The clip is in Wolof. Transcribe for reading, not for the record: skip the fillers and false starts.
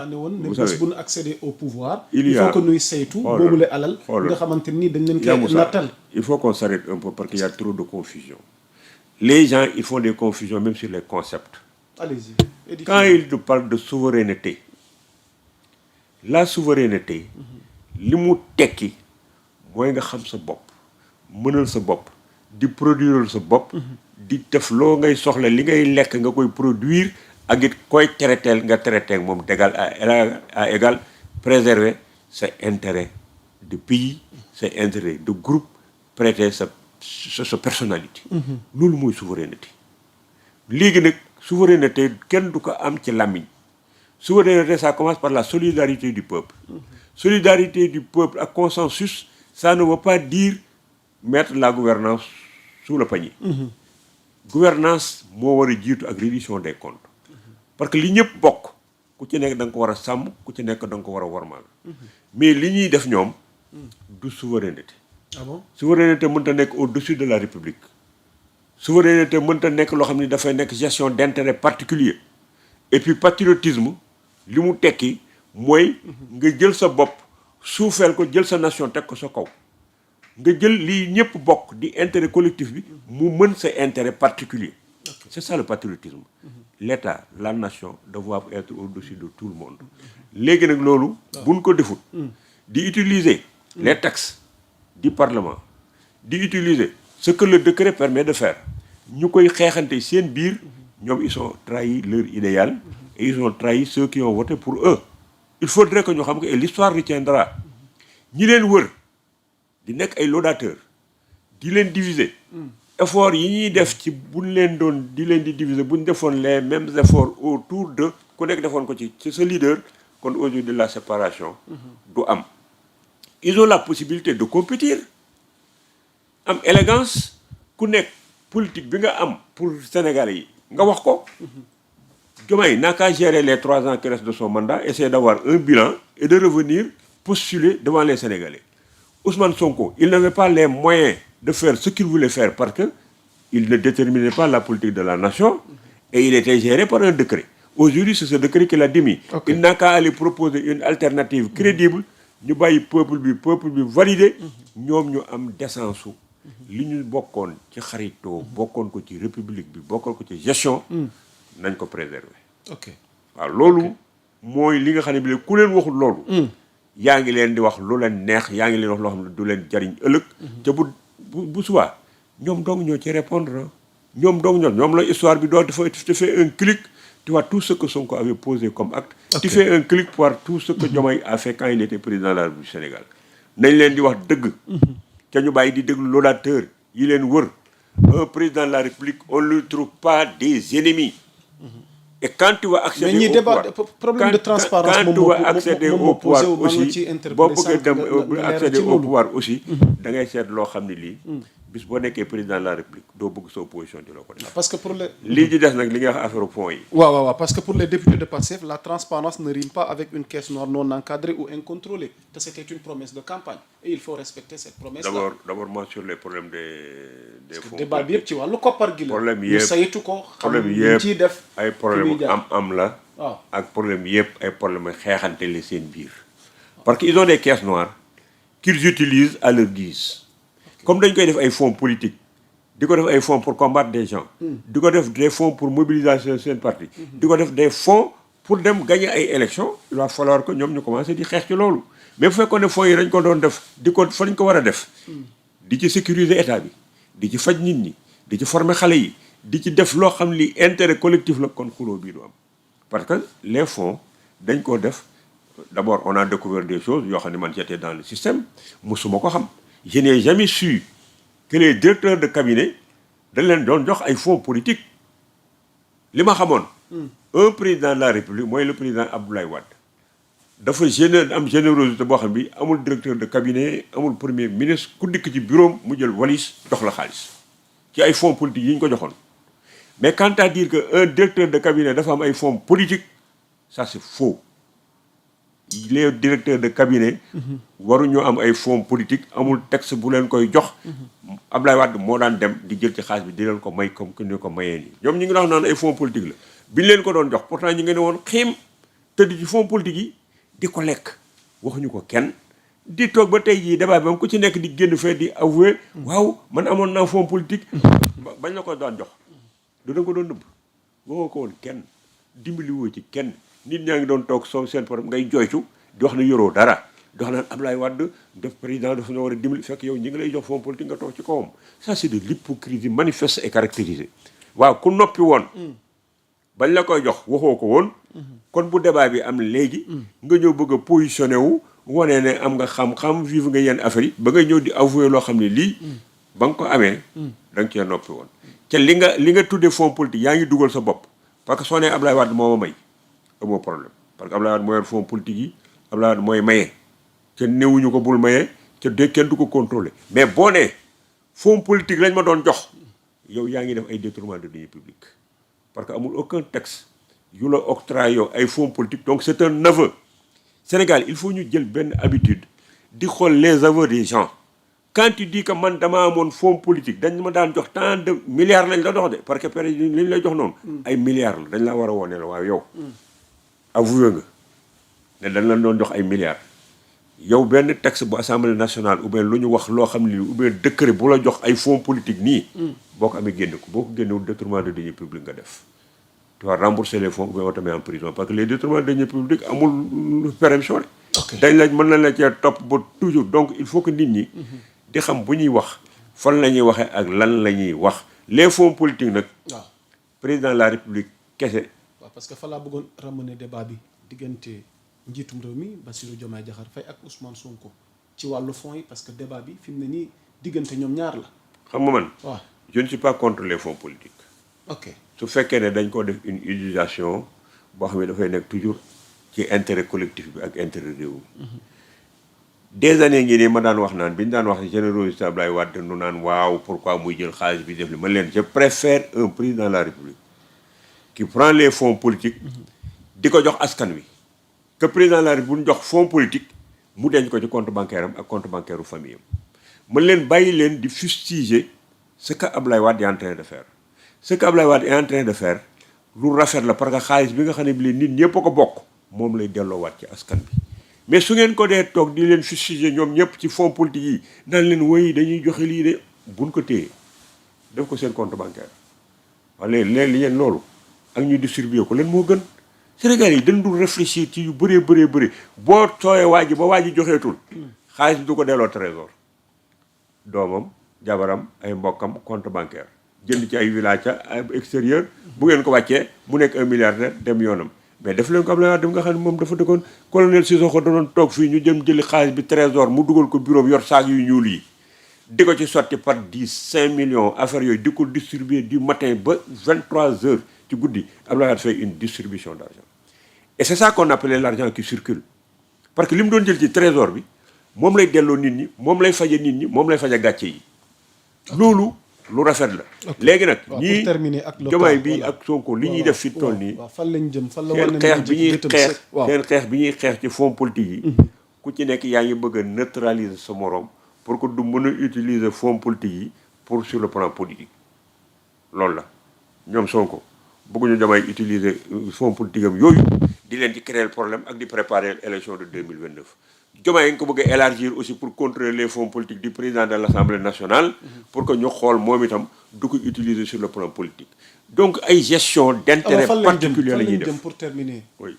ne woon ne Vous bés savez, bu ñu accéder au pouvoir il il y faut a- que nuy saytu xoolal, boobule alal xoolal. nga xamante ni dañ leen Yaa koy Moussa, nattal. il faut qu'on s'arrête un peu parce qu'il y a trop de confusion. Les gens, ils font des confusions même sur les concepts. Allez-y. Quand ils te parlent de souveraineté, la souveraineté, li mu tekki mooy nga xam sa bopp mënal sa bopp di produire sa bopp di def loo ngay soxla li ngay lekk nga koy produire ak it koy traiteel nga traité ak moom d'égal à égal préserver sa intérêt de pays sa intérêt de groupe prêter sa personnalité loolu mooy souveraineté léegi nag souveraineté kenn du ko am ci làmmiñ souveraineté ça commence par la solidarité du peuple solidarité du peuple ak consensus ça ne veut pas dire mettre la gouvernance sous le panier gouvernance moo war a jiitu ak reddition des comptes parce que li ñëpp bokk ku ci nekk da nga ko war a sàmm ku ci nekk da nga ko war a wormaal mais li ñuy def ñoom du souveraineté ah bon souveraineté mënta nekk au-dessus de la république souveraineté mënta nekk loo xam ne dafay nekk gestion d'intérêt particulier et puis patriotisme li mu tekki mooy nga jël sa bopp suufeel ko jël sa nation teg ko sa kaw nga jël lii ñëpp bokk di intérêt collectif bi mu mën sa intérêt particulier c'est ça le patriotisme l'État la nation doivent être au-dessus de tout le monde léegi nag loolu buñ ko defut di utiliser les taxes du parlement di utiliser ce que le décret permet de faire ñu koy xeexante seen biir ñoom ils ont trahi leur idéal et ils ont trahi ceux qui ont voté pour eux il faudrait que ñu xam que et l'histoire retiendra ñi leen wër di nekk ay laudateurs di leen diviser effort yi ñuy def ci buñ leen doon di leen di diviser buñ defoon les mêmes efforts autour de ku nekk defoon ko ci sa leader kon aujourd'hui la séparation du am ils ont la possibilité de compétir am élégance ku nekk politique bi nga am pour Sénégalais yi nga wax ko Diomaye n'a qu'à gérer les 3 ans qui restent de son mandat, essayer d'avoir un bilan et de revenir postuler devant les Sénégalais. Ousmane Sonko, il n'avait pas les moyens de faire ce qu'il voulait faire parce qu'il ne déterminait pas la politique de la nation et il était géré par un décret. Aujourd'hui, c'est ce décret qu'il a démis. Okay. Il n'a qu'à aller proposer une alternative crédible. Ñu bàyyi peuple bi validé ñoom ñu am décence li ñu bokkoon ci xaritoo bokkoon ko ci république bi bokkoon ko ci gestion nañ ko préserver. ok waaw loolu mooy li nga xam ne bi ku leen waxul loolu. yaa ngi leen di wax lu leen neex yaa ngi leen wax loo xam ne du leen jariñ ëllëg. te bu subaa ñoom dong ñoo ci répondre ñoom dong ñoom la histoire bi doon dafa fait un clic tu vois tout ce que Sonko avait posé comme acte. Okay. Tu fais un clic pour voir tout ce que Diomaye a fait quand il était président de la République du Sénégal. nañ leen di wax dëgg. te ñu bàyyi di déglu l'audateur yi leen wër. un président de la République on ne lui trouve pas des ennemis. Et quand tu vas accéder au pouvoir, problème de transparence quand tu vas accéder au pouvoir aussi, boo bëggee dem accéder au pouvoir aussi, da ngay seet loo xam ne lii. bis boo nekkee président de la République doo bëgg sa opposition di la ko def. parce que pour les lii di des nag li nga wax affaire fonds yi. waaw parce que pour les députés de Pastef la transparence ne rime pas avec une caisse noire non encadrée ou incontrôlée te c'était une promesse de campagne et il faut respecter cette promesse là. D'abord moi sur les problèmes des fonds. débat bi yëpp ci wàllu koppar gi la. problème yëpp ñu saytu ko. problème xam ciy def ay problème am la. waaw ak problème yëpp ay problème xeexante la seen biir. parce que ils ont des caisses noires qu'ils utilisent à leur guise. comme dañ koy def ay fonds politiques di ko def ay fonds pour combattre des gens. di ko def des fonds pour mobilisation seen parti. di ko def des fonds pour dem gagner ay élections il va falloir que ñoom ñu commencer di xeex ci loolu. mais bu fekkoon ne fonds yi dañ ko doon def di ko fa lañ ko war a def. di ci sécuriser état bi di ci faj nit ñi di ci former xale yi di ci def loo xam li intérêt collectif la kon xuloo bii du am. parce que les fonds dañ ko def d'abord on a découvert des choses yoo xam ne man j'étais dans le système musuma ko xam. Je n'ai jamais su que les directeurs de cabinet dañ leen doon jox ay fonds politiques li ma xamoon. un président de la République mooy le président Abdoulaye Wade dafa am générosité boo xam bi amul directeur de cabinet amul premier ministre ku dikk ci bureau mu jël valise jox la xaalis ci ay fonds politiques yi ñu ko joxoon. mais quant à dire que un directeur de cabinet dafa am ay fonds politiques ça c'est faux. les directeurs de cabinet waruñoo am ay fonds politiques amul texte bu leen koy jox. Abdoulaye Wade moo daan dem di jël ci xaalis bi di leen ko may comme que ni ko mayee nii. ñoom ñu ngi wax naan ay fonds politiques la bi ñu leen ko doon jox pourtant ñu ngi ne woon xiim tëdd ci fonds politique yi di ko lekk waxuñu ko kenn di toog ba tey jii débat bi ku ci nekk di génn fee di avouer waaw man amoon naa fonds politique bañ la ko daan jox du da nga ko doon nëbb waxoo ko woon kenn dimbali woo ci kenn nit ñaa ngi doon toog soo seen problème ngay jooytu di wax ne yoroo dara di wax naan Ablaye Wade def président dafa ñoo war a dimbali fekk yow ñi ngi lay jox fonds politique nga toog ci kawam ça c'est de l'hypocrisie manifeste et caractérisée waaw ku noppi woon bañ la koy jox waxoo ko woon kon bu débat bi am léegi nga ñëw bëgg a positionné wu wane ne am nga xam-xam vivre nga yenn affaire yi ba nga ñëw di avouer loo xam ne lii ba nga ko amee da nga cee noppi woon te li nga tuddee fonds politique yaa ngi dugal sa bopp parce que soo nee Ablaye Wade moo ma may amoo problème parce que Ablaye Wade moo yor fonds politique yi Ablaye Wade mooy maye te newuñu ko bul maye te de kenn du ko contrôler mais boo nee fonds politique lañ ma doon jox yow yaa ngi def ay détournement de deniers publics parce que amul aucun texte yu la octroie yow ay fonds politiques donc c'est un aveu Sénégal il faut ñu jël benn habitude di xool les aveux des gens quand tu dis que man dama amoon fonds politique dañ ma daan jox tant de milliards lañ la dox de parce que période li ñu lay jox noonu ay milliards la dañ la war a woone la waaw yow avoué nga ne dañ la doon jox ay milliards yow benn texte bu assemblée nationale ou bien lu ñu wax loo xam ne ou bien décret bu la jox ay fonds politique nii boo ko amee génne ko boo ko génnewul détournement de deniers publics nga def tu vas rembourser les fonds ou bien on te met en prison parce que les détournements de deniers publics amul préemption dañ la mën nañ la cee topp ba toujours donc il faut que nit ñi di xam bu ñuy wax fan la ñuy waxee ak lan la ñuy wax les fonds politiques nag waaw président de la république kese waaw parce que fa laa bëggoon ramener débat bi diggante njiitum réew mi Bassirou Diomaye Diakhar Faye ak Ousmane Sonko ci wàllu fonds yi parce que débat bi fi mu ne nii diggante ñoom ñaar la xam nga man waaw je ne suis pas contre les fonds politiques ok su fekkee ne dañ ko def une utilisation boo xam ne dafay nekk toujours ci intérêt collectif bi ak intérêt réew mi des années ngi nii ma daan wax naan bi ñu daan wax générosité Ablaye Wade nu naan waaw pourquoi muy jël xaalis bi def li man leen je préfère un président de la République qui prend les fonds politiques di ko jox askan wi que président de la République bu ñu jox fonds politique mu denc ko ci compte bancaire am ak compte bancaire u famille am man leen bàyyi leen di fustiger ce que Ablaye Wade est en train de faire ce que Ablaye Wade est en train de faire lu rafet la parce que xaalis bi nga xam ne bi nit ñëpp a ko bokk moom lay delloowaat ci askan bi mais su ngeen ko dee toog di leen fustiger ñoom ñëpp ci fonds politique yi naan leen woy dañuy joxe lii de buñ ko téye def ko seen compte bancaire waaye léegi li ngeen loolu ak ñu distribuer ko leen moo gën Sénégal yi dañ dul réfléchir ci yu bëree bëri boo tooyee waa ji ba waa ji joxeetul xaalis bi du ko delloo trésor doomam jabaram ay mbokkam compte bancaire jënd ci ay village ca extérieur bu ngeen ko wàccee mu nekk un milliardaire dem yoonam mais def leen ko Abdoulaye Wade nga xam ne moom dafa dëkkoon colonel Sissoko da doon toog fii ñu jëm jëli xaalis bi trésor mu dugal ko bureau yor saag yu ñuul yi di ko ci sotti par 5 millions affaires yooyu di ko distribuer du matin ba 23 heures ci guddi Abdoulaye Wade fait une distribution d'argent et c'est ça qu'on appelait l'argent qui circule parce que li mu doon jël ci trésor bi moom lay delloo nit ñi moom lay faje nit ñi moom lay faje gàcce yi loolu lu rafet la léegi nag ñii Diomaye bi ak Sonko li ñuy def fi toll nii fan lañ jëm fan la war xeex bi ñuy xeex seen xeex bi ñuy xeex ci fonds politique yi ku ci nekk yaa ngi bëgg a neutraliser sa morom pour que du mën a utiliser fonds politique yi pour sur le plan politique loolu la ñoom Sonko bëgguñu Diomaye utiliser fonds politique am yooyu di leen ci créer problème ak di préparer l'élection de 2029 Diomaye nga ko bëgg a élargir aussi pour contrôler les fonds politiques du président de l'Assemblée nationale pour que ñu xool moom itam du ko utiliser sur le plan politique donc ay gestion d'intérêt particulier la ñuy def pour terminer oui